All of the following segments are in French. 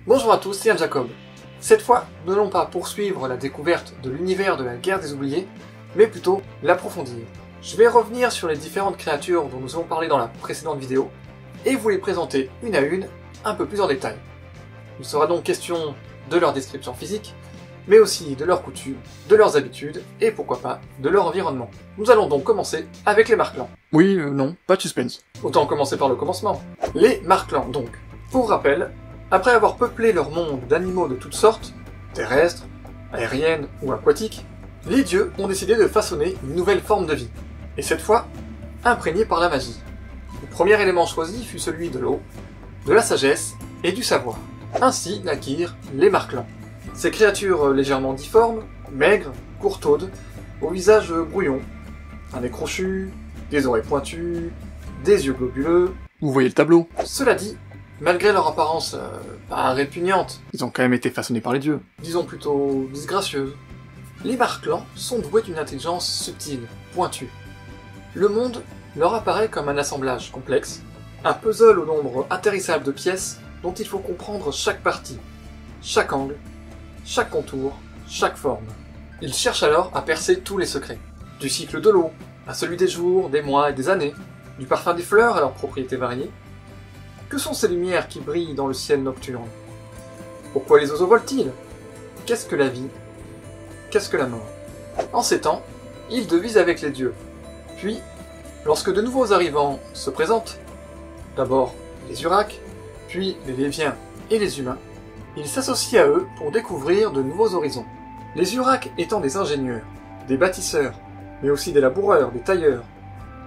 Bonjour à tous, c'est Yann Jacob. Cette fois, nous n'allons pas poursuivre la découverte de l'univers de la Guerre des Oubliés, mais plutôt l'approfondir. Je vais revenir sur les différentes créatures dont nous avons parlé dans la précédente vidéo, et vous les présenter une à une, un peu plus en détail. Il sera donc question de leur description physique, mais aussi de leurs coutumes, de leurs habitudes, et pourquoi pas, de leur environnement. Nous allons donc commencer avec les Marclans. Oui, non, pas de suspense. Autant commencer par le commencement. Les Marclans donc. Pour rappel, après avoir peuplé leur monde d'animaux de toutes sortes, terrestres, aériennes ou aquatiques, les dieux ont décidé de façonner une nouvelle forme de vie, et cette fois, imprégnée par la magie. Le premier élément choisi fut celui de l'eau, de la sagesse et du savoir. Ainsi naquirent les Marclans. Ces créatures légèrement difformes, maigres, courtaudes, au visage brouillon, un nez crochu, des oreilles pointues, des yeux globuleux. Vous voyez le tableau. Cela dit, malgré leur apparence pas répugnante, ils ont quand même été façonnés par les dieux, disons plutôt disgracieuses, les Marclans sont doués d'une intelligence subtile, pointue. Le monde leur apparaît comme un assemblage complexe, un puzzle au nombre atterrissable de pièces dont il faut comprendre chaque partie, chaque angle, chaque contour, chaque forme. Ils cherchent alors à percer tous les secrets, du cycle de l'eau à celui des jours, des mois et des années, du parfum des fleurs à leurs propriétés variées. Que sont ces lumières qui brillent dans le ciel nocturne? Pourquoi les oiseaux volent-ils? Qu'est-ce que la vie? Qu'est-ce que la mort? En ces temps, ils devisent avec les dieux. Puis, lorsque de nouveaux arrivants se présentent, d'abord les Uraks, puis les Léviens et les humains, ils s'associent à eux pour découvrir de nouveaux horizons. Les Uraks étant des ingénieurs, des bâtisseurs, mais aussi des laboureurs, des tailleurs,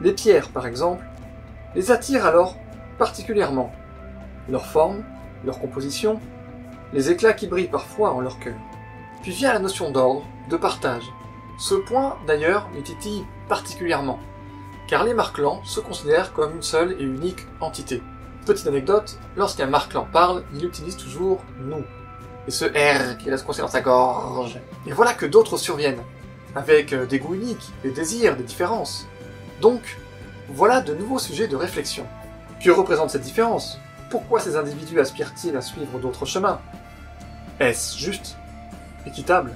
les pierres par exemple, les attirent alors particulièrement. Leur forme, leur composition, les éclats qui brillent parfois en leur cœur. Puis vient la notion d'ordre, de partage. Ce point, d'ailleurs, les titille particulièrement, car les Marclans se considèrent comme une seule et unique entité. Petite anecdote, lorsqu'un Marclan parle, il utilise toujours « nous », et ce R qui laisse coincer dans sa gorge. Et voilà que d'autres surviennent, avec des goûts uniques, des désirs, des différences. Donc, voilà de nouveaux sujets de réflexion. Que représente cette différence? Pourquoi ces individus aspirent-ils à suivre d'autres chemins? Est-ce juste? Équitable?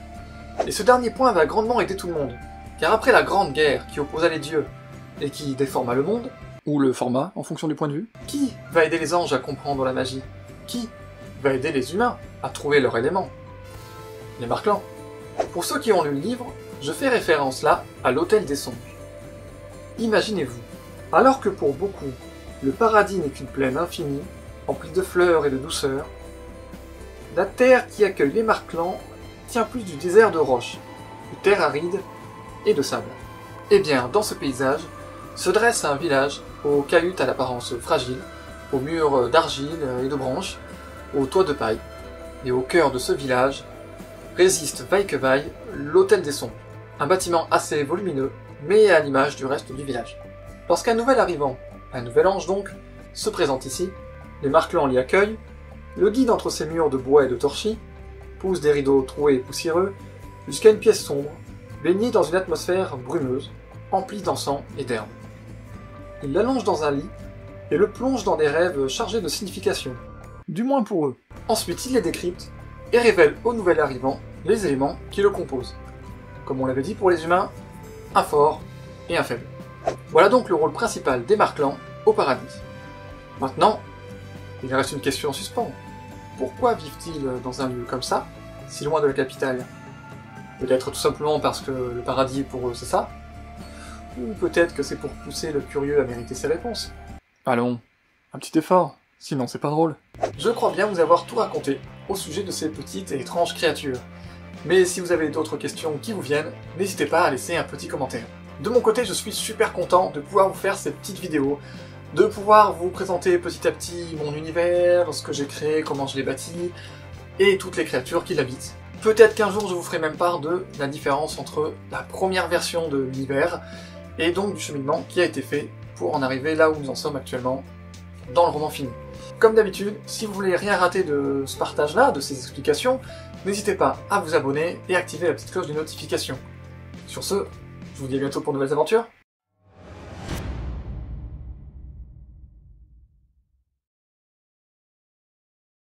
Et ce dernier point va grandement aider tout le monde, car après la grande guerre qui opposa les dieux et qui déforma le monde, ou le format en fonction du point de vue, qui va aider les anges à comprendre la magie? Qui va aider les humains à trouver leur élément? Les Marclans. Pour ceux qui ont lu le livre, je fais référence là à l'Hôtel des Songes. Imaginez-vous, alors que pour beaucoup, le paradis n'est qu'une plaine infinie, emplie de fleurs et de douceur, la terre qui accueille les Marclans tient plus du désert de roches, de terre aride et de sable. Eh bien, dans ce paysage, se dresse un village aux cahutes à l'apparence fragile, aux murs d'argile et de branches, aux toits de paille. Et au cœur de ce village résiste vaille que vaille l'Hôtel des Songes, un bâtiment assez volumineux, mais à l'image du reste du village. Lorsqu'un nouvel arrivant, un nouvel ange donc, se présente ici, les Marclans l'y accueillent, le guident entre ces murs de bois et de torchis, pousse des rideaux troués et poussiéreux, jusqu'à une pièce sombre, baignée dans une atmosphère brumeuse, emplie d'encens et d'herbes. Il l'allonge dans un lit, et le plonge dans des rêves chargés de signification, du moins pour eux. Ensuite, il les décrypte, et révèle au nouvel arrivant les éléments qui le composent. Comme on l'avait dit pour les humains, un fort et un faible. Voilà donc le rôle principal des Marclans au paradis. Maintenant, il reste une question en suspens. Pourquoi vivent-ils dans un lieu comme ça, si loin de la capitale? Peut-être tout simplement parce que le paradis pour eux c'est ça? Ou peut-être que c'est pour pousser le curieux à mériter ses réponses? Allons, un petit effort, sinon c'est pas drôle. Je crois bien vous avoir tout raconté au sujet de ces petites et étranges créatures. Mais si vous avez d'autres questions qui vous viennent, n'hésitez pas à laisser un petit commentaire. De mon côté, je suis super content de pouvoir vous faire ces petites vidéos, de pouvoir vous présenter petit à petit mon univers, ce que j'ai créé, comment je l'ai bâti, et toutes les créatures qui l'habitent. Peut-être qu'un jour je vous ferai même part de la différence entre la première version de l'univers, et donc du cheminement qui a été fait pour en arriver là où nous en sommes actuellement, dans le roman fini. Comme d'habitude, si vous voulez rien rater de ce partage-là, de ces explications, n'hésitez pas à vous abonner et activer la petite cloche de notification. Sur ce, je vous dis à bientôt pour de nouvelles aventures.